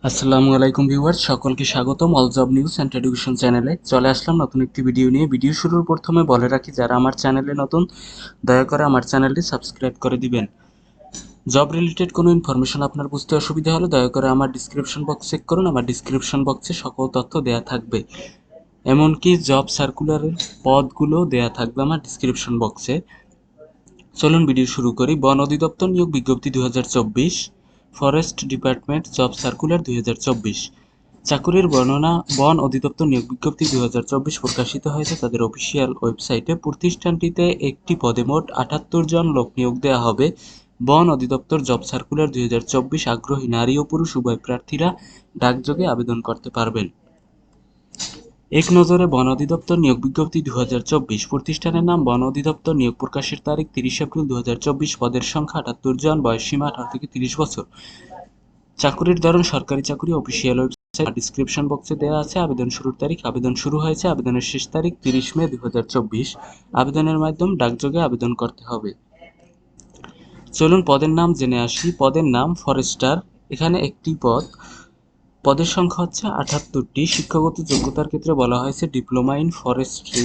আসসালামু আলাইকুম ভিউয়ার্স, সকলকে স্বাগতম all job news and education চ্যানেলে। চলে আসলাম নতুন একটি ভিডিও নিয়ে। ভিডিও শুরুর প্রথমে বলে রাখি, যারা আমার চ্যানেলে নতুন, দয়া করে আমার চ্যানেলটি সাবস্ক্রাইব করে দিবেন। জব রিলেটেড কোনো ইনফরমেশন আপনার বুঝতে অসুবিধা হলে দয়া করে আমার ডিসক্রিপশন বক্স চেক করুন। আমার ডিসক্রিপশন বক্সে সকল তথ্য দেয়া থাকবে, এমনকি জব সার্কুলারের পদগুলো দেয়া থাকবে আমার ডিসক্রিপশন বক্সে। চলুন ভিডিও শুরু করি। বন অধিদপ্তর নিয়োগ বিজ্ঞপ্তি 2024, ফরেস্ট ডিপার্টমেন্ট জব সার্কুলার 2024। চাকুরির বর্ণনা। বন অধিদপ্তর নিয়োগ বিজ্ঞপ্তি 2024 প্রকাশিত হয়েছে তাদের অফিসিয়াল ওয়েবসাইটে। প্রতিষ্ঠানটিতে একটি পদে মোট 78 জন লোক নিয়োগ দেওয়া হবে। বন অধিদপ্তর জব সার্কুলার 2024। আগ্রহী নারী ও পুরুষ উভয় প্রার্থীরা ডাকযোগে আবেদন করতে পারবেন। এক নজরে বন অধিদপ্তর নিয়োগ বিজ্ঞপ্তি 2024। প্রতিষ্ঠানের নাম বন অধিদপ্তর। নিয়োগ প্রকাশের তারিখ 30 এপ্রিল 2024। পদের সংখ্যা 78 জন। বয়সসীমা 18 থেকে 30 বছর। চাকুরির ধরন সরকারি চাকুরি। অফিসিয়াল ওয়েবসাইট ডিসক্রিপশন বক্সে দেওয়া আছে। আবেদন শুরুর তারিখ। আবেদন শুরু হয়েছে। আবেদনের শেষ তারিখ 30 মে 2024। আবেদনের মাধ্যম ডাকযোগে আবেদন করতে হবে। চলুন পদের নাম জেনে আসি। পদের নাম ফরেস্টার। এখানে একটি পদ। পদের সংখ্যা হচ্ছে 78টি। শিক্ষাগত যোগ্যতার ক্ষেত্রে বলা হয়েছে ডিপ্লোমা ইন ফরেস্ট্রি।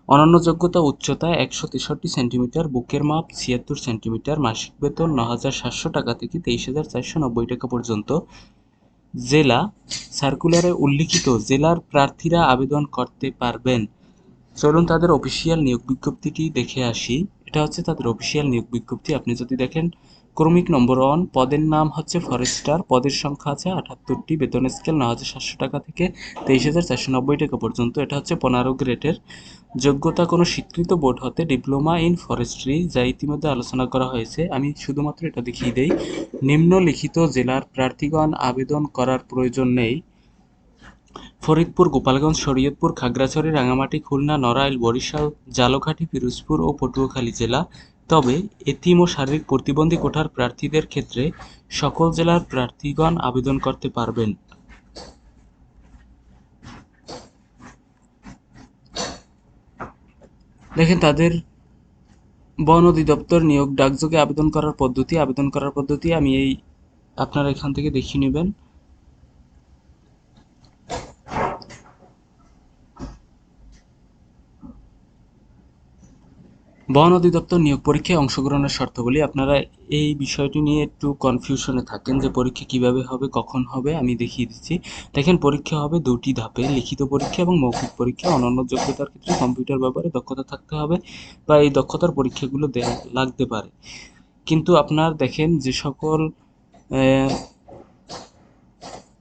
অনন্য যোগ্যতা উচ্চতা 163 সেন্টিমিটার, বুকের মাপ 76 সেন্টিমিটার, মাসিক বেতন 9,700 টাকা থেকে 23,490 টাকা পর্যন্ত। জেলা। সার্কুলারে উল্লিখিত জেলার প্রার্থীরা আবেদন করতে পারবেন। চলুন তাদের অফিসিয়াল নিয়োগ বিজ্ঞপ্তিটি দেখে আসি। এটা হচ্ছে তাদের অফিসিয়াল নিয়োগ বিজ্ঞপ্তি। আপনি যদি দেখেন, ক্রমিক নম্বর 1, পদের নাম হচ্ছে ফরেস্টার, পদের সংখ্যা আছে 78টি, বেতন স্কেল 9,700 টাকা থেকে 23,490 টাকা পর্যন্ত। এটা হচ্ছে 15 গ্রেডের। যোগ্যতা কোনো স্বীকৃত বোর্ড হতে ডিপ্লোমা ইন ফরেস্ট্রি, যা ইতিমধ্যে আলোচনা করা হয়েছে। আমি শুধুমাত্র এটা দেখিয়ে দেই। নিম্নলিখিত জেলার প্রার্থীগণ আবেদন করার প্রয়োজন নেই: ফরিদপুর, গোপালগঞ্জ, শরীয়তপুর, খাগড়াছড়ি, রাঙামাটি, খুলনা, নড়াইল, বরিশাল, ঝালকাঠি, পিরোজপুর ও পটুয়াখালী জেলা। তবে এতিম ও শারীরিক প্রতিবন্ধী কোটার প্রার্থীদের ক্ষেত্রে সকল জেলার প্রার্থীগণ আবেদন করতে পারবেন। দেখেন তাদের বন অধিদপ্তর নিয়োগ ডাকযোগে আবেদন করার পদ্ধতি। আমি আপনারা এখান থেকে দেখিয়ে নেবেন। বন অধিদপ্তর নিয়োগ পরীক্ষায় অংশগ্রহণের শর্তাবলী। আপনারা এই বিষয়টি নিয়ে একটু কনফিউশনে থাকেন যে পরীক্ষা কিভাবে হবে, কখন হবে। আমি দেখিয়ে দিচ্ছি। দেখেন, পরীক্ষা হবে 2টি ধাপে: লিখিত পরীক্ষা এবং মৌখিক পরীক্ষা। অন্যান্য যোগ্যতার ক্ষেত্রে কম্পিউটার ব্যাপারে দক্ষতা থাকতে হবে বা এই দক্ষতার পরীক্ষাগুলো দেওয়া লাগতে পারে। কিন্তু আপনার দেখেন যে সকল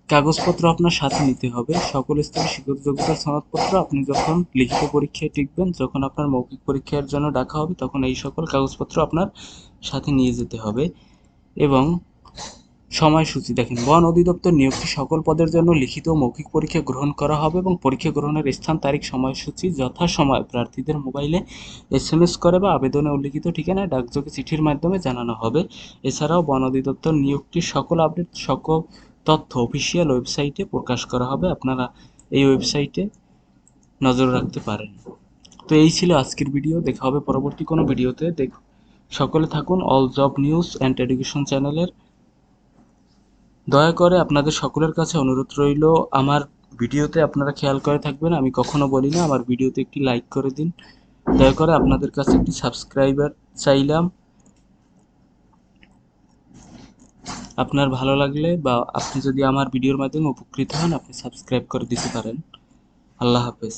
কাগজপত্র আপনার সাথে নিতে হবে। সকল স্তরের শিক্ষক যোগ্যতার সনদপত্র। আপনি যখন লিখিত পরীক্ষায় টিকবেন, যখন আপনার মৌখিক পরীক্ষার জন্য ডাকা হবে, তখন এই সকল কাগজপত্র আপনার সাথে নিয়ে যেতে হবে। এবং সময়সূচি দেখেন, বন অধিদপ্তর নিয়োগটি সকল পদের জন্য লিখিত ও মৌখিক পরীক্ষা গ্রহণ করা হবে এবং পরীক্ষা গ্রহণের স্থান, তারিখ, সময়সূচি যথাসময়ে প্রার্থীদের মোবাইলে SMS করে বা আবেদনে উল্লিখিত ঠিকানায় ডাকযোগে চিঠির মাধ্যমে জানানো হবে। এছাড়াও বন অধিদপ্তর নিয়োগটির সকল আপডেট, সকল তথ্য অফিসিয়াল ওয়েবসাইটে প্রকাশ করা হবে। আপনারা এই ওয়েবসাইটে নজর রাখতে পারেন। তো এই ছিল আজকের ভিডিও। দেখা হবে পরবর্তী কোনো ভিডিওতে। সকলে থাকুন all job news and education চ্যানেলের। দয়া করে আপনাদের সকলের কাছে অনুরোধ রইল, আমার ভিডিওতে আপনারা খেয়াল করে থাকবেন, আমি কখনো বলি না আমার ভিডিওতে একটি লাইক করে দিন। দয়া করে আপনাদের কাছে একটি সাবস্ক্রাইবার চাইলাম। আপনার ভালো লাগলে বা আপনি যদি আমার ভিডিওর মাধ্যমে উপকৃত হন, আপনি সাবস্ক্রাইব করে দিতে পারেন। আল্লাহ হাফেজ।